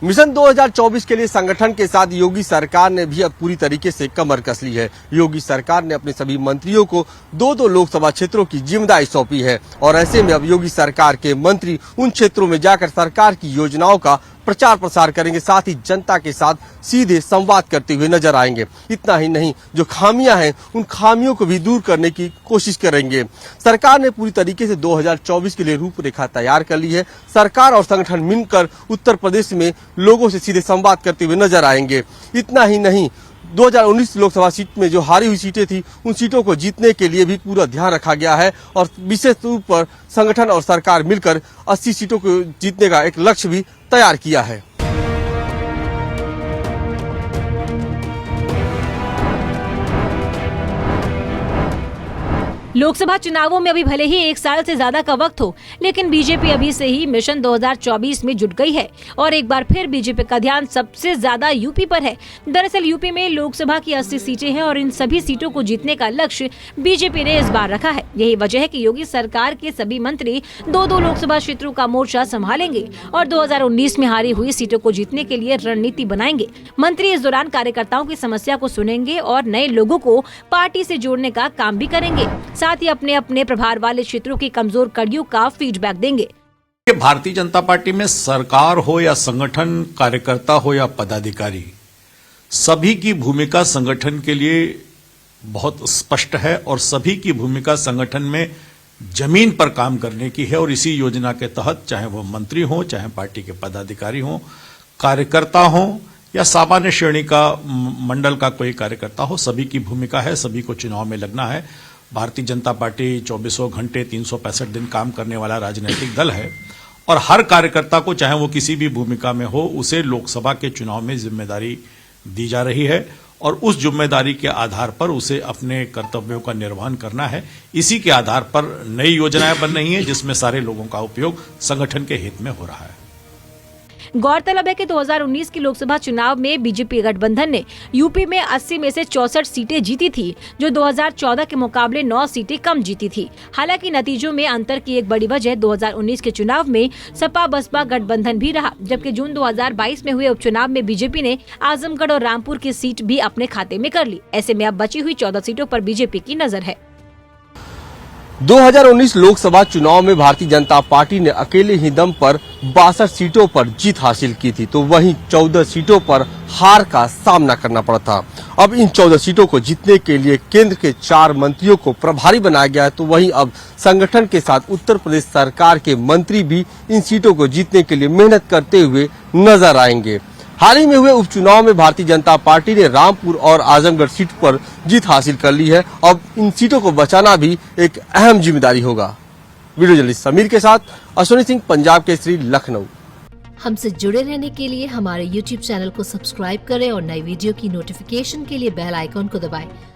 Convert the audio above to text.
Mission 2024 के लिए संगठन के साथ योगी सरकार ने भी अब पूरी तरीके से कमर कस ली है। योगी सरकार ने अपने सभी मंत्रियों को दो लोकसभा क्षेत्रों की जिम्मेदारी सौंपी है और ऐसे में अब योगी सरकार के मंत्री उन क्षेत्रों में जाकर सरकार की योजनाओं का प्रचार प्रसार करेंगे, साथ ही जनता के साथ सीधे संवाद करते हुए नजर आएंगे। इतना ही नहीं, जो खामियां हैं उन खामियों को भी दूर करने की कोशिश करेंगे। सरकार ने पूरी तरीके से 2024 के लिए रूपरेखा तैयार कर ली है। सरकार और संगठन मिलकर उत्तर प्रदेश में लोगों से सीधे संवाद करते हुए नजर आएंगे। इतना ही नहीं, 2019 लोकसभा सीट में जो हारी हुई सीटें थी उन सीटों को जीतने के लिए भी पूरा ध्यान रखा गया है और विशेष रूप पर संगठन और सरकार मिलकर 80 सीटों को जीतने का एक लक्ष्य भी तैयार किया है। लोकसभा चुनावों में अभी भले ही 1 साल से ज्यादा का वक्त हो, लेकिन बीजेपी अभी से ही मिशन 2024 में जुट गई है और एक बार फिर बीजेपी का ध्यान सबसे ज्यादा यूपी पर है। दरअसल यूपी में लोकसभा की 80 सीटें हैं और इन सभी सीटों को जीतने का लक्ष्य बीजेपी ने इस बार रखा है। यही वजह है कि योगी सरकार के सभी मंत्री दो लोकसभा क्षेत्रों का मोर्चा संभालेंगे और 2019 में हारी हुई सीटों को जीतने के लिए रणनीति बनाएंगे। मंत्री इस दौरान कार्यकर्ताओं की समस्या को सुनेंगे और नए लोगों को पार्टी से जोड़ने का काम भी करेंगे। साथ ही अपने अपने प्रभार वाले क्षेत्रों की कमजोर कड़ियों का फीडबैक देंगे। भारतीय जनता पार्टी में सरकार हो या संगठन, कार्यकर्ता हो या पदाधिकारी, सभी की भूमिका संगठन के लिए बहुत स्पष्ट है और सभी की भूमिका संगठन में जमीन पर काम करने की है। और इसी योजना के तहत चाहे वो मंत्री हो, चाहे पार्टी के पदाधिकारी हो, कार्यकर्ता हो या सामान्य श्रेणी का मंडल का कोई कार्यकर्ता हो, सभी की भूमिका है, सभी को चुनाव में लगना है। भारतीय जनता पार्टी 24 घंटे 365 दिन काम करने वाला राजनीतिक दल है और हर कार्यकर्ता को, चाहे वो किसी भी भूमिका में हो, उसे लोकसभा के चुनाव में जिम्मेदारी दी जा रही है और उस जिम्मेदारी के आधार पर उसे अपने कर्तव्यों का निर्वहन करना है। इसी के आधार पर नई योजनाएं बन रही हैं जिसमें सारे लोगों का उपयोग संगठन के हित में हो रहा है। गौरतलब है कि 2019 के लोकसभा चुनाव में बीजेपी गठबंधन ने यूपी में 80 में से 64 सीटें जीती थी, जो 2014 के मुकाबले 9 सीटें कम जीती थी। हालांकि नतीजों में अंतर की एक बड़ी वजह 2019 के चुनाव में सपा बसपा गठबंधन भी रहा, जबकि जून 2022 में हुए उपचुनाव में बीजेपी ने आजमगढ़ और रामपुर की सीट भी अपने खाते में कर ली। ऐसे में अब बची हुई 14 सीटों पर बीजेपी की नजर है। 2019 लोकसभा चुनाव में भारतीय जनता पार्टी ने अकेले ही दम पर 62 सीटों पर जीत हासिल की थी, तो वहीं 14 सीटों पर हार का सामना करना पड़ा था। अब इन 14 सीटों को जीतने के लिए केंद्र के 4 मंत्रियों को प्रभारी बनाया गया है, तो वहीं अब संगठन के साथ उत्तर प्रदेश सरकार के मंत्री भी इन सीटों को जीतने के लिए मेहनत करते हुए नजर आएंगे। हाल ही में हुए उपचुनाव में भारतीय जनता पार्टी ने रामपुर और आजमगढ़ सीट पर जीत हासिल कर ली है। अब इन सीटों को बचाना भी एक अहम जिम्मेदारी होगा। वीडियो जर्नलिस्ट समीर के साथ अश्विनी सिंह, पंजाब केसरी, लखनऊ। हमसे जुड़े रहने के लिए हमारे YouTube चैनल को सब्सक्राइब करें और नई वीडियो की नोटिफिकेशन के लिए बेल आइकॉन को दबाएं।